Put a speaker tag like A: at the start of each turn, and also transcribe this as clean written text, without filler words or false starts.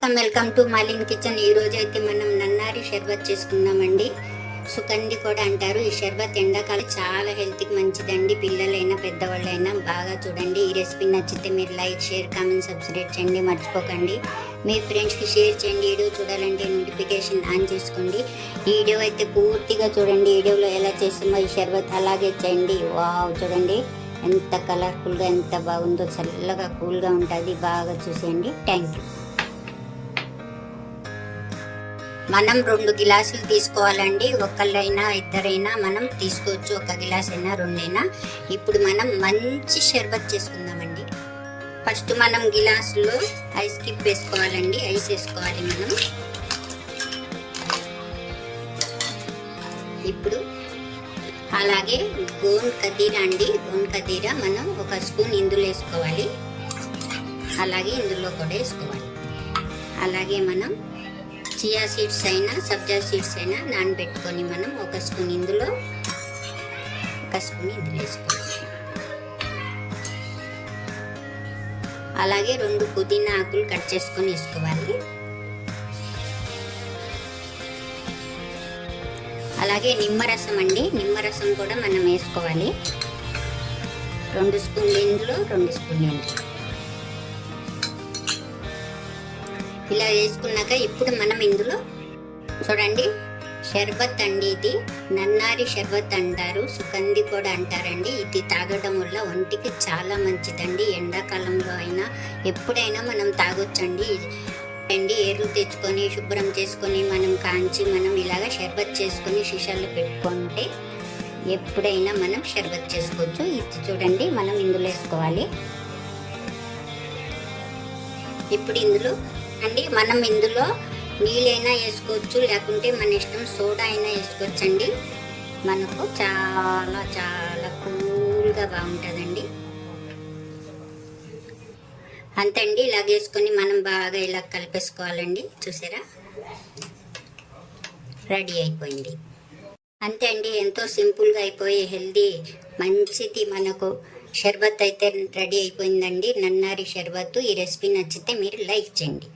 A: Welcome to మాలిన్ kitchen. ఈ రోజు అయితే మనం నన్నారి షర్బత్ చేసుకుందామండి. సుకంది కూడా అంటారు. ఈ షర్బత్ ఎండాకాలం చాలా హెల్త్కి మంచిదండి. పిల్లలైనా పెద్దవాళ్ళైనా బాగా చూడండి. ఈ రెసిపీ నచ్చితే మీరు లైక్, షేర్, కామెంట్, సబ్స్క్రైబ్ చేయండి. మర్చిపోకండి. మీ ఫ్రెండ్స్కి షేర్ చేయండి. వీడియో చూడాలంటే నోటిఫికేషన్ ఆన్ చేసుకోండి. ఈ వీడియో అయితే పూర్తిగా చూడండి. వీడియోలో ఎలా చేస్తామో ఈ షర్బత్ అలాగే చేయండి. వావ్, చూడండి ఎంత కలర్ఫుల్గా, ఎంత బాగుందో. చల్లగా కూల్గా ఉంటుంది. బాగా చూసేయండి. Thank you. మనం 2 గిలాసులు తీసుకోవాలండి. ఒకళ్ళైనా ఇద్దరైనా మనం తీసుకోవచ్చు. 1 గిలాస్ అయినా 2 అయినా. ఇప్పుడు మనం మంచి షర్బత్ చేసుకుందామండి. ఫస్ట్ మనం గిలాసులో ఐస్ క్యూబ్ వేసుకోవాలండి. ఐస్ వేసుకోవాలి మనం. ఇప్పుడు అలాగే గోన్ కదీరా అండి. గోన్ కదీరా మనం 1 స్పూన్ ఇందులో వేసుకోవాలి. అలాగే ఇందులో కూడా వేసుకోవాలి. అలాగే మనం చియా సీడ్స్ అయినా సబ్జా సీడ్స్ అయినా నానబెట్టుకొని మనం 1 స్పూన్ ఇందులో వేసుకోవాలి. అలాగే 2 పుదీనా ఆకులు కట్ చేసుకొని వేసుకోవాలి. అలాగే నిమ్మరసం అండి. నిమ్మరసం కూడా మనం వేసుకోవాలి. 2 స్పూన్లు ఇందులో, 2 స్పూన్లు ఇందులో. ఇలా వేసుకున్నాక ఇప్పుడు మనం ఇందులో చూడండి, షర్బత్ అండి. ఇది నన్నారి షర్బత్ అంటారు, సుకంది కూడా అంటారండి. ఇది తాగడం వల్ల ఒంటికి చాలా మంచిదండి. ఎండాకాలంలో అయినా ఎప్పుడైనా మనం తాగొచ్చండి. అండి ఏర్లు తెచ్చుకొని శుభ్రం చేసుకొని మనం కాంచి మనం ఇలాగ షర్బత్ చేసుకొని షీషాల్లో పెట్టుకుంటే ఎప్పుడైనా మనం షర్బత్ చేసుకోవచ్చు. ఇది చూడండి మనం ఇందులో వేసుకోవాలి. ఇప్పుడు ఇందులో అండి మనం ఇందులో నీళ్ళైనా వేసుకోవచ్చు, లేకుంటే మన ఇష్టం సోడా అయినా వేసుకోవచ్చండి. మనకు చాలా చాలా కూల్గా బాగుంటుందండి. అంతే అండి. ఇలా వేసుకొని మనం బాగా ఇలా కలిపేసుకోవాలండి. చూసారా, రెడీ అయిపోయింది. అంతే అండి. ఎంతో సింపుల్గా అయిపోయి హెల్దీ మంచిది మనకు షర్బత్ అయితే రెడీ అయిపోయిందండి. నన్నారి షర్బత్. ఈ రెసిపీ నచ్చితే మీరు లైక్ చేయండి.